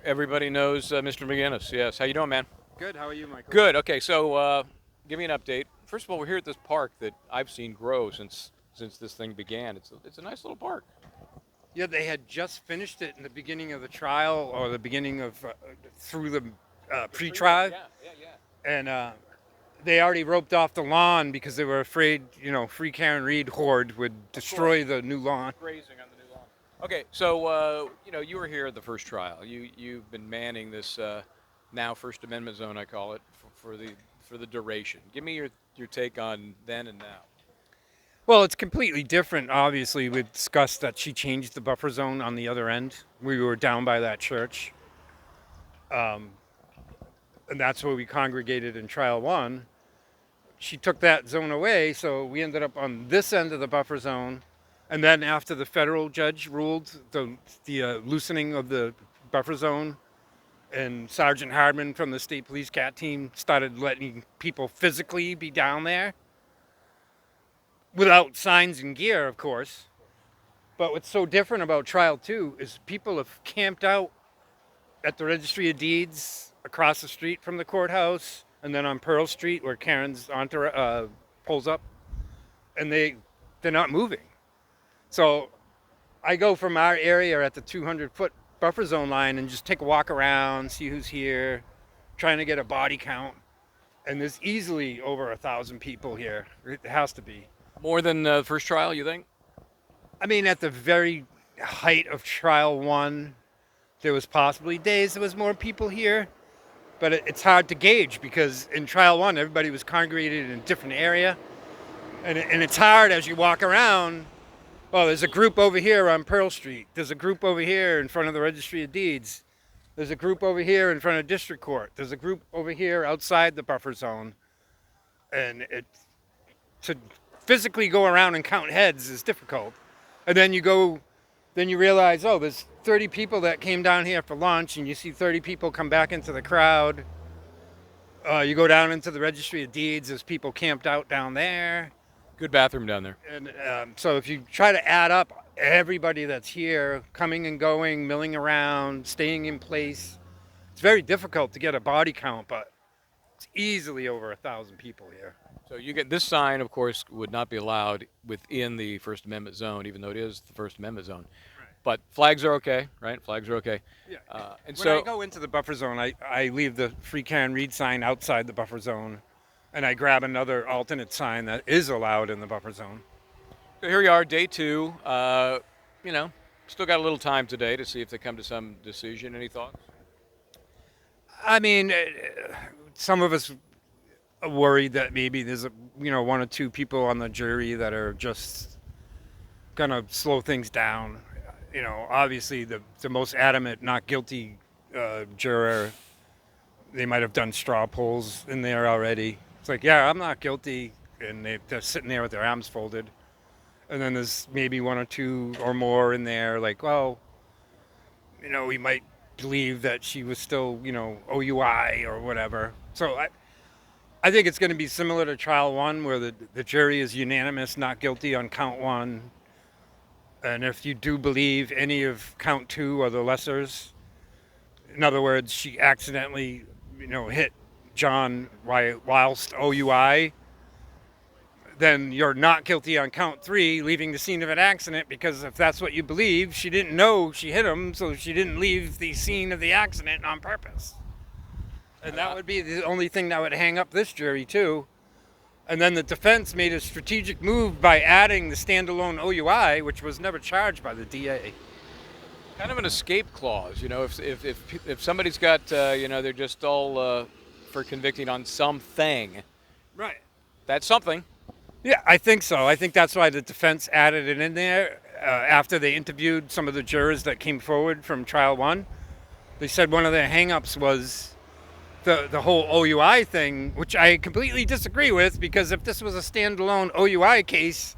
Everybody knows Mr. McGinnis. Yes. How you doing, man? Good. How are you, Michael? Good. Okay. So, give me an update. First of all, we're here at this park that I've seen grow since this thing began. It's a nice little park. Yeah, they had just finished it in the beginning of the trial, or the beginning of through the pre-trial, Yeah. Yeah. Yeah. and they already roped off the lawn because they were afraid, Free Karen Reed horde would Of course. destroy the new lawn. Grazing on the new lawn. Okay. So, you were here at the first trial. You've been manning this now First Amendment zone, I call it, for the duration. Give me your take on then and now. Well, it's completely different. Obviously, we discussed that she changed the buffer zone on the other end. We were down by that church, and that's where we congregated in trial one. She took that zone away, so we ended up on this end of the buffer zone. And then after the federal judge ruled the loosening of the buffer zone, and Sergeant Hardman from the state police cat team started letting people physically be down there without signs and gear, of course. But what's so different about trial two is people have camped out at the registry of deeds across the street from the courthouse, and then on Pearl Street where Karen's pulls up, and they're not moving. So I go from our area at the 200-foot buffer zone line and just take a walk around, see who's here, trying to get a body count. And there's easily over 1,000 people here. It has to be. More than the first trial, you think? I mean, at the very height of trial one, there was possibly days there was more people here, but it's hard to gauge because in trial one, everybody was congregated in a different area. And it's hard as you walk around. Oh, there's a group over here on Pearl Street. There's a group over here in front of the Registry of Deeds. There's a group over here in front of District Court. There's a group over here outside the buffer zone. And to physically go around and count heads is difficult. And then you realize, oh, there's 30 people that came down here for lunch, and you see 30 people come back into the crowd. You go down into the Registry of Deeds, there's people camped out down there. Good bathroom down there. And so if you try to add up everybody that's here, coming and going, milling around, staying in place, it's very difficult to get a body count, but it's easily over 1,000 people here. So you get this sign, of course, would not be allowed within the First Amendment zone, even though it is the First Amendment zone. But flags are okay, right? Flags are okay. Yeah. And When so I go into the buffer zone, I leave the Free Karen Reed sign outside the buffer zone, and I grab another alternate sign that is allowed in the buffer zone. here we are, day two. Still got a little time today to see if they come to some decision. Any thoughts? I mean, some of us are worried that maybe there's one or two people on the jury that are just gonna slow things down. Obviously the most adamant not guilty juror, they might have done straw polls in there already. It's like, yeah, I'm not guilty, and they're sitting there with their arms folded. And then there's maybe one or two or more in there like, well, we might believe that she was still, OUI or whatever. So I think it's going to be similar to trial one, where the jury is unanimous, not guilty on count one. And if you do believe any of count two or the lessers, in other words, she accidentally, hit John whilst OUI, then you're not guilty on count three, leaving the scene of an accident, because if that's what you believe, she didn't know she hit him, so she didn't leave the scene of the accident on purpose. And that would be the only thing that would hang up this jury, too. And then the defense made a strategic move by adding the standalone OUI, which was never charged by the DA. Kind of an escape clause, if somebody's got, they're just all for convicting on something. Right. That's something. Yeah, I think so. I think that's why the defense added it in there after they interviewed some of the jurors that came forward from trial one. They said one of their hang-ups was the whole OUI thing, which I completely disagree with, because if this was a standalone OUI case,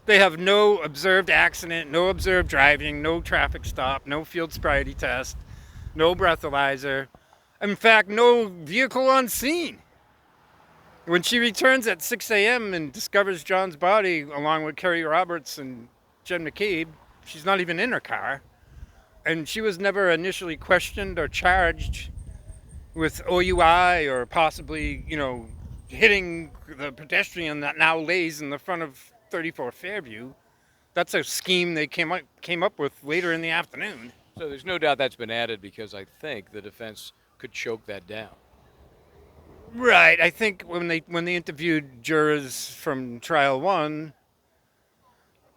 they have no observed accident, no observed driving, no traffic stop, no field sobriety test, no breathalyzer. In fact, no vehicle on scene. When she returns at 6 a.m. and discovers John's body along with Kerry Roberts and Jen McCabe, she's not even in her car. and she was never initially questioned or charged with OUI or possibly, hitting the pedestrian that now lays in the front of 34 Fairview. That's a scheme they came up with later in the afternoon. So there's no doubt that's been added because I think the defense could choke that down. Right. I think when they interviewed jurors from trial one,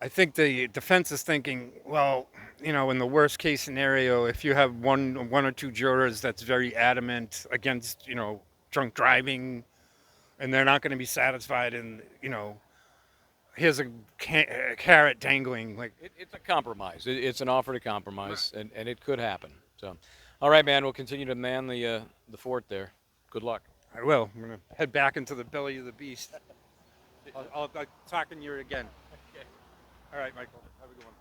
I think the defense is thinking, well, in the worst case scenario, if you have one or two jurors that's very adamant against, drunk driving, and they're not going to be satisfied, and here's a carrot dangling, like. It's a compromise. It's an offer to compromise, and it could happen. So, all right, man. We'll continue to man the fort there. Good luck. I will. I'm gonna head back into the belly of the beast. I'll talk in you again. Okay. All right, Michael. Have a good one.